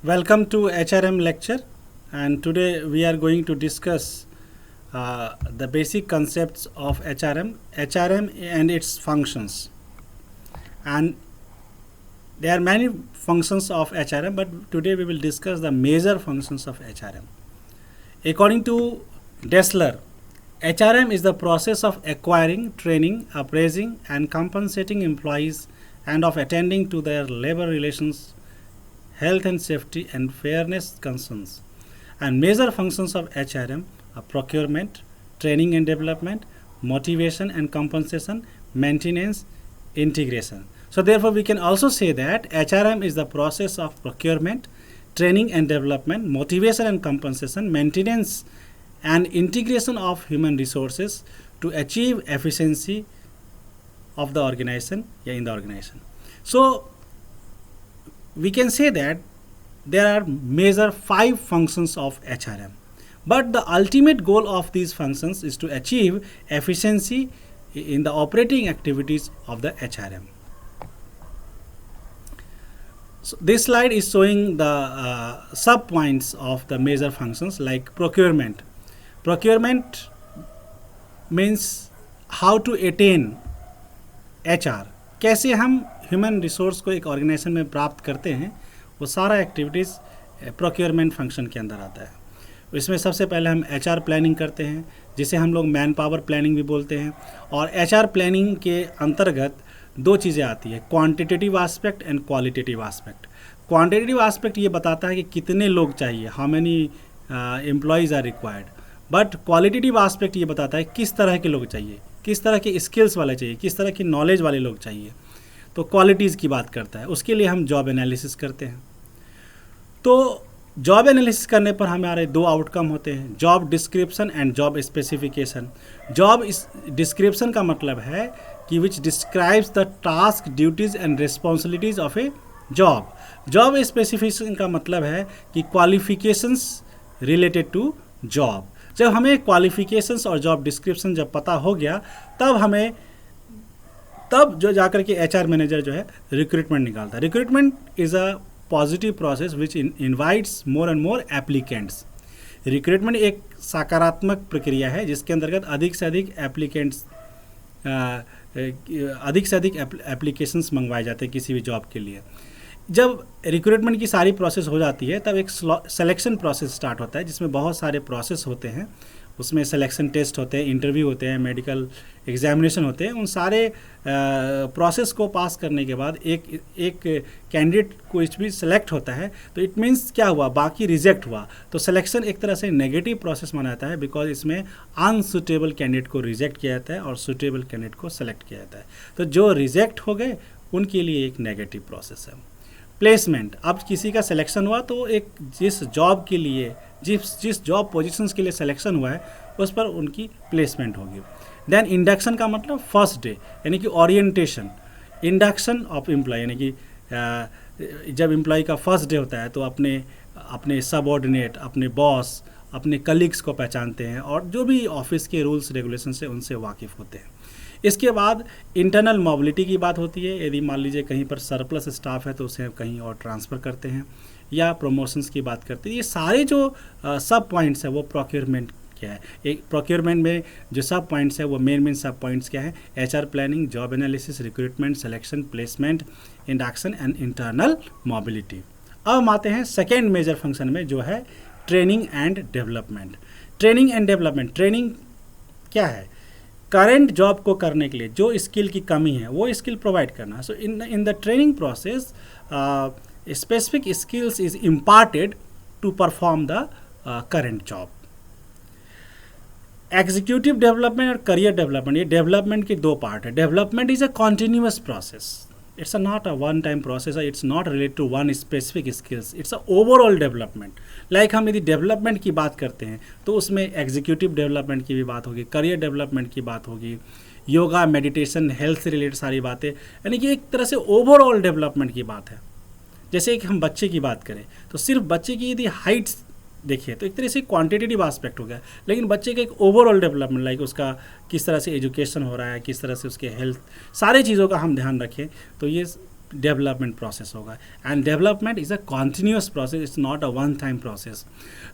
Welcome to HRM lecture, and today we are going to discuss the basic concepts of HRM and its functions. And there are many functions of HRM, but today we will discuss the major functions of HRM. According to Dessler, HRM is the process of acquiring, training, appraising, and compensating employees and of attending to their labor relations, health and safety, and fairness concerns. And major functions of HRM are procurement, training and development, motivation and compensation, maintenance, integration. So therefore we can also say that HRM is the process of procurement, training and development, motivation and compensation, maintenance and integration of human resources to achieve efficiency of the organization in the organization. So we can say that there are major 5 functions of HRM, but the ultimate goal of these functions is to achieve efficiency in the operating activities of the HRM. So this slide is showing the sub points of the major functions, like procurement. Procurement means how to attain HR, कैसे हम human resource को एक organisation में प्राप्त करते हैं, वो सारा एक्टिविटीज़ प्रोक्योरमेंट फंक्शन के अंदर आता है. इसमें सबसे पहले हम HR प्लानिंग करते हैं, जिसे हम लोग मैन पावर प्लानिंग भी बोलते हैं. और HR प्लानिंग के अंतर्गत 2 चीज़ें आती है, quantitative aspect and qualitative aspect. Quantitative aspect ये बताता है कि कितने लोग चाहिए, how many employees are required. But qualitative aspect ये बताता है किस तरह के लोग चाहिए, किस तरह के स्किल्स वाले चाहिए, किस तरह की नॉलेज वाले लोग चाहिए. तो क्वालिटीज़ की बात करता है. उसके लिए हम जॉब एनालिसिस करते हैं. तो जॉब एनालिसिस करने पर हमारे 2 आउटकम होते हैं, job description and job specification. Job description का मतलब है कि which describes the task, duties and responsibilities of A job. Job specification का मतलब है कि क्वालिफिकेशंस रिलेटेड टू जॉब. जब हमें क्वालिफिकेशंस और जॉब डिस्क्रिप्शन जब पता हो गया, तब जो जाकर के HR मैनेजर जो है रिक्रूटमेंट निकालता है. Recruitment is a positive process which invites more and more applicants. Recruitment एक सकारात्मक प्रक्रिया है जिसके अंतर्गत अधिक से अधिक एप्लीकेशंस मंगवाए जाते हैं किसी भी जॉब के लिए. जब रिक्रूटमेंट की सारी प्रोसेस हो जाती है तब एक सिलेक्शन प्रोसेस स्टार्ट होता है, जिसमें बहुत सारे प्रोसेस होते हैं. उसमें सिलेक्शन टेस्ट होते हैं, इंटरव्यू होते हैं, मेडिकल एग्जामिनेशन होते हैं. उन सारे प्रोसेस को पास करने के बाद एक कैंडिडेट कुछ भी सिलेक्ट होता है, तो इट मीन्स क्या हुआ, बाकी रिजेक्ट हुआ. तो सिलेक्शन एक तरह से नेगेटिव प्रोसेस माना जाता है, बिकॉज इसमें अनसुटेबल कैंडिडेट को रिजेक्ट किया जाता है और सुटेबल कैंडिडेट को सेलेक्ट किया जाता है. तो जो रिजेक्ट हो गए उनके लिए एक नेगेटिव प्रोसेस है. प्लेसमेंट, अब किसी का सिलेक्शन हुआ तो एक जिस जॉब के लिए जिस जॉब पोजीशंस के लिए सिलेक्शन हुआ है उस पर उनकी प्लेसमेंट होगी. देन इंडक्शन का मतलब फर्स्ट डे, यानी कि ओरिएंटेशन. इंडक्शन ऑफ एम्प्लॉय, यानी कि जब एम्प्लॉय का फर्स्ट डे होता है तो अपने सबऑर्डिनेट, अपने बॉस, अपने कलीग्स को पहचानते हैं और जो भी ऑफिस के रूल्स रेगुलेशन से उनसे वाकिफ़ होते हैं. इसके बाद इंटरनल मोबिलिटी की बात होती है. यदि मान लीजिए कहीं पर सरप्लस स्टाफ है तो उसे कहीं और ट्रांसफ़र करते हैं, या प्रमोशंस की बात करते हैं. ये सारे जो सब पॉइंट्स है वो प्रोक्योरमेंट क्या है. एक प्रोक्योरमेंट में जो सब पॉइंट्स है वो मेन सब पॉइंट्स क्या है, HR planning, job analysis, recruitment, selection, placement, induction and internal mobility. अब हम आते हैं सेकेंड मेजर फंक्शन में, जो है training and development. Training and development. Training क्या है, करेंट जॉब को करने के लिए जो स्किल की कमी है वो स्किल प्रोवाइड करना. So in the training process specific skills is imparted to perform the current job. Executive development और करियर डेवलपमेंट, ये डेवलपमेंट के 2 पार्ट है. Development is a continuous process. It's not a one time process. It's not related to one specific skills. It's a overall development. Like हम यदि development की बात करते हैं तो उसमें एग्जीक्यूटिव डेवलपमेंट की भी बात होगी, करियर डेवलपमेंट की बात होगी, योगा, मेडिटेशन, हेल्थ से रिलेटेड सारी बातें, यानी कि एक तरह से ओवरऑल डेवलपमेंट की बात है. जैसे कि हम बच्चे की बात करें तो सिर्फ बच्चे की यदि हाइट्स देखिए तो एक तरह से क्वांटिटेटिव एस्पेक्ट हो गया, लेकिन बच्चे का एक ओवरऑल डेवलपमेंट, लाइक उसका किस तरह से एजुकेशन हो रहा है, किस तरह से उसके हेल्थ, सारे चीज़ों का हम ध्यान रखें तो ये डेवलपमेंट प्रोसेस होगा। And development is a continuous process, it's not a one time process.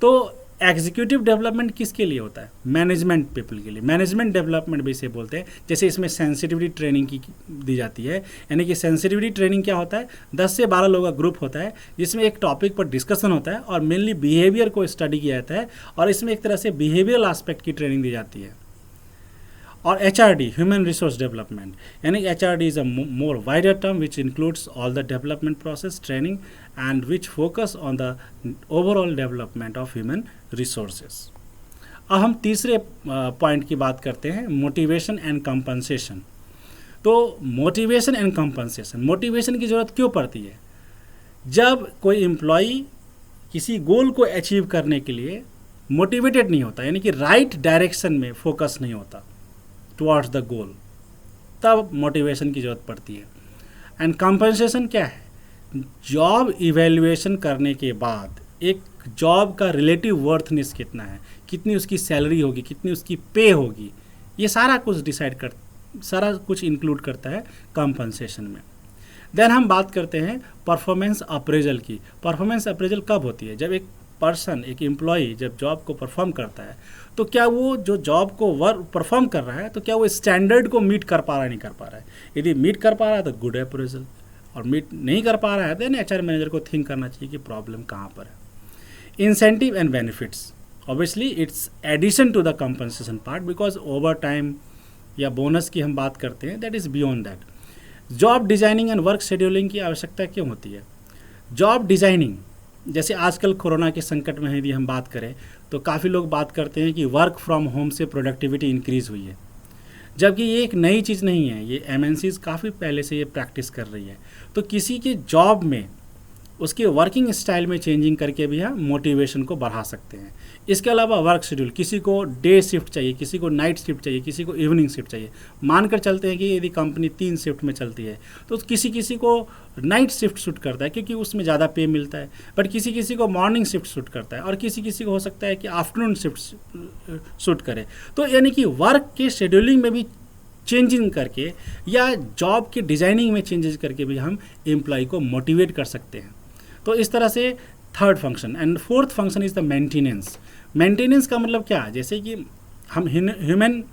तो एग्जीक्यूटिव डेवलपमेंट किसके लिए होता है? मैनेजमेंट पीपल के लिए। मैनेजमेंट डेवलपमेंट भी इसे बोलते हैं। जैसे इसमें सेंसिटिविटी ट्रेनिंग की दी जाती है, यानी कि सेंसिटिविटी ट्रेनिंग क्या होता है? 10 से 12 लोगों का ग्रुप होता है जिसमें एक टॉपिक पर डिस्कशन होता है और मेनली बिहेवियर को स्टडी किया जाता है, और इसमें एक तरह से बिहेवियरल एस्पेक्ट की ट्रेनिंग दी जाती है। और HRD, ह्यूमन रिसोर्स डेवलपमेंट, यानी HRD is a more wider term which includes all the development process training and which focus on the overall development of human resources. अब हम तीसरे पॉइंट की बात करते हैं, मोटिवेशन एंड कंपनसेशन। तो motivation and compensation, motivation की ज़रूरत क्यों पड़ती है? जब कोई एम्प्लॉई किसी गोल को अचीव करने के लिए मोटिवेटेड नहीं होता, यानी कि राइट डायरेक्शन में फोकस नहीं होता टुवर्ड्स द गोल, तब मोटिवेशन की ज़रूरत पड़ती है। एंड कंपनसेशन क्या है? जॉब इवैल्यूएशन करने के बाद एक जॉब का रिलेटिव वर्थनेस कितना है, कितनी उसकी सैलरी होगी, कितनी उसकी पे होगी, ये सारा कुछ इंक्लूड करता है कंपनसेशन में। देन हम बात करते हैं परफॉर्मेंस अप्रेजल की। परफॉर्मेंस अप्रेजल कब होती है? जब एक पर्सन, एक एम्प्लॉई जब जॉब को परफॉर्म करता है, तो क्या वो जो जॉब को वर्क परफॉर्म कर रहा है, तो क्या वो स्टैंडर्ड को मीट कर पा रहा है, नहीं कर पा रहा है? यदि मीट कर पा रहा है तो गुड अप्रेजल, और मीट नहीं कर पा रहा है देन HR मैनेजर को थिंक करना चाहिए कि प्रॉब्लम कहाँ पर है। Incentive and benefits, obviously it's addition to the compensation part, because over time या बोनस की हम बात करते हैं, that is beyond that. Job designing and work scheduling की आवश्यकता क्यों होती है? जॉब डिज़ाइनिंग, जैसे आजकल कोरोना के संकट में यदि हम बात करें तो काफ़ी लोग बात करते हैं कि वर्क फ्रॉम होम से प्रोडक्टिविटी इंक्रीज़ हुई है, जबकि ये एक नई चीज़ नहीं है, ये MNCs काफ़ी पहले से ये प्रैक्टिस कर रही है। तो किसी के जॉब में उसके वर्किंग स्टाइल में चेंजिंग करके भी हम मोटिवेशन को बढ़ा सकते हैं। इसके अलावा वर्क शेड्यूल, किसी को डे शिफ्ट चाहिए, किसी को नाइट शिफ्ट चाहिए, किसी को इवनिंग शिफ्ट चाहिए। मानकर चलते हैं कि यदि कंपनी 3 शिफ्ट में चलती है तो किसी को नाइट शिफ्ट सूट करता है क्योंकि उसमें ज़्यादा पे मिलता है, बट किसी को मॉर्निंग शिफ्ट सूट करता है, और किसी को हो सकता है कि आफ्टरनून शिफ्ट सूट करे। तो यानी कि वर्क के शेड्यूलिंग में भी चेंजिंग करके या जॉब के डिज़ाइनिंग में चेंजेस करके भी हम एम्प्लॉय को मोटिवेट कर सकते हैं। तो इस तरह से third function. And fourth function is the maintenance. Maintenance का मतलब क्या है? जैसे कि हम ह्यूमन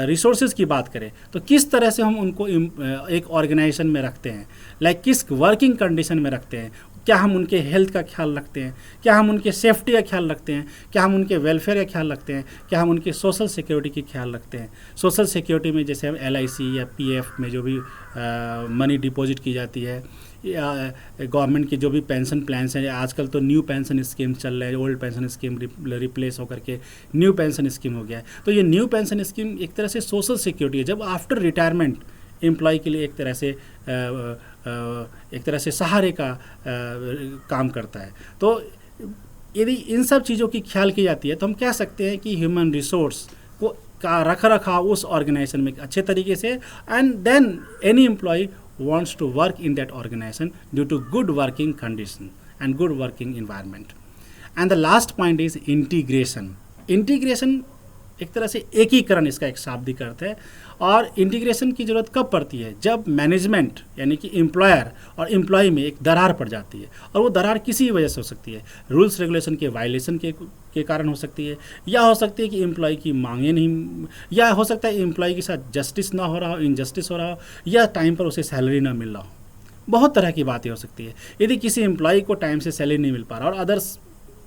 रिसोर्सेज की बात करें तो किस तरह से हम उनको एक ऑर्गेनाइजेशन में रखते हैं, लाइक किस वर्किंग कंडीशन में रखते हैं, क्या हम उनके हेल्थ का ख्याल रखते हैं, क्या हम उनके सेफ्टी का ख्याल रखते हैं, क्या हम उनके वेलफेयर का ख्याल रखते हैं, क्या हम उनके सोशल सिक्योरिटी की ख्याल रखते हैं। सोशल सिक्योरिटी में जैसे हम LIC या PF में जो भी मनी डिपॉजिट की जाती है, या गवर्नमेंट के जो भी पेंशन प्लान्स हैं, आजकल तो न्यू पेंशन स्कीम चल रहे हैं, ओल्ड पेंशन स्कीम रिप्लेस होकर के न्यू पेंशन स्कीम हो गया है। तो ये न्यू पेंशन स्कीम एक तरह से सोशल सिक्योरिटी है, जब आफ्टर रिटायरमेंट एम्प्लॉय के लिए एक तरह से सहारे का काम करता है। तो यदि इन सब चीज़ों की ख्याल की जाती है तो हम कह सकते हैं कि ह्यूमन रिसोर्स को का रख रखाव उस ऑर्गेनाइजेशन में अच्छे तरीके से, and then any employee wants to work in that organization due to good working condition and good working environment. And the last point is integration. Integration एक तरह से एकीकरण, इसका एक शाब्दिक अर्थ है। और इंटीग्रेशन की ज़रूरत कब पड़ती है? जब मैनेजमेंट यानी कि एम्प्लॉयर और एम्प्लॉय में एक दरार पड़ जाती है, और वो दरार किसी वजह से हो सकती है, रूल्स रेगुलेशन के वायलेशन के कारण हो सकती है, या हो सकती है कि एम्प्लॉय की मांगें नहीं, या हो सकता है एम्प्लॉय के साथ जस्टिस ना हो रहा हो, इनजस्टिस हो रहा हो, या टाइम पर उसे सैलरी ना मिल रहा हो। बहुत तरह की बातें हो सकती है। यदि किसी एम्प्लॉय को टाइम से सैलरी नहीं मिल पा रहा और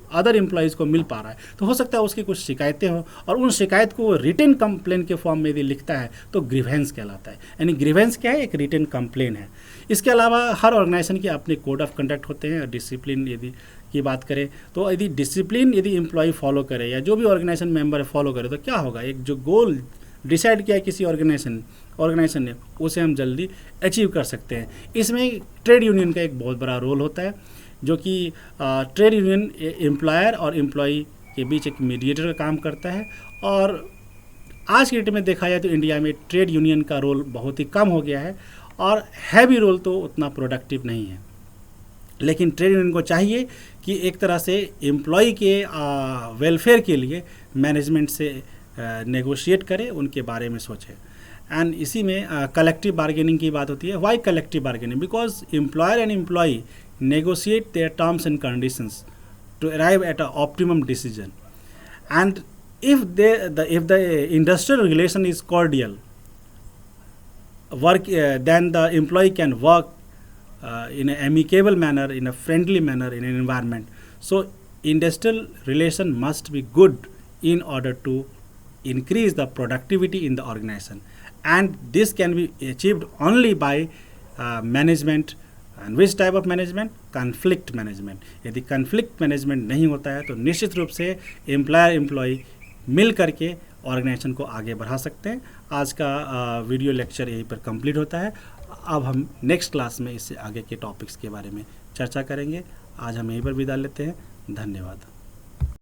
अदर एम्प्लॉयज़ को मिल पा रहा है, तो हो सकता है उसकी कुछ शिकायतें हों, और उन शिकायत को रिटन कंप्लेन के फॉर्म में यदि लिखता है तो ग्रीवेंस कहलाता है। यानी ग्रीवेंस क्या है? एक रिटन कंप्लेन है। इसके अलावा हर ऑर्गेनाइजेशन के अपने कोड ऑफ कंडक्ट होते हैं। डिसिप्लिन यदि की बात करें तो यदि डिसिप्लिन यदि एम्प्लॉय फॉलो करे या जो भी ऑर्गेनाइजेशन मेंबर फॉलो करे तो क्या होगा? एक जो गोल डिसाइड किया है किसी ऑर्गेनाइजेशन ने, उसे हम जल्दी अचीव कर सकते हैं। इसमें ट्रेड यूनियन का एक बहुत बड़ा रोल होता है, जो कि ट्रेड यूनियन एम्प्लॉयर और एम्प्लॉई के बीच एक मीडिएटर का काम करता है। और आज की डेट में देखा जाए तो इंडिया में ट्रेड यूनियन का रोल बहुत ही कम हो गया है, और है भी रोल तो उतना प्रोडक्टिव नहीं है। लेकिन ट्रेड यूनियन को चाहिए कि एक तरह से एम्प्लॉई के वेलफेयर के लिए मैनेजमेंट से नेगोशिएट करे, उनके बारे में सोचे। एंड इसी में कलेक्टिव बार्गेनिंग की बात होती है. Why collective bargaining? Because employer and employee negotiate their terms and conditions to arrive at an optimum decision. And if the industrial relation is cordial, then the employee can work in an amicable manner, in a friendly manner, in an environment. So industrial relation must be good in order to increase the productivity in the organization, and this can be achieved only by management. And which type of management? Conflict management. यदि conflict management नहीं होता है तो निश्चित रूप से employer employee मिल करके organisation को आगे बढ़ा सकते हैं. आज का वीडियो लेक्चर यहीं पर कंप्लीट होता है. अब हम नेक्स्ट क्लास में इससे आगे के टॉपिक्स के बारे में चर्चा करेंगे. आज हम यहीं पर विदा लेते हैं. धन्यवाद.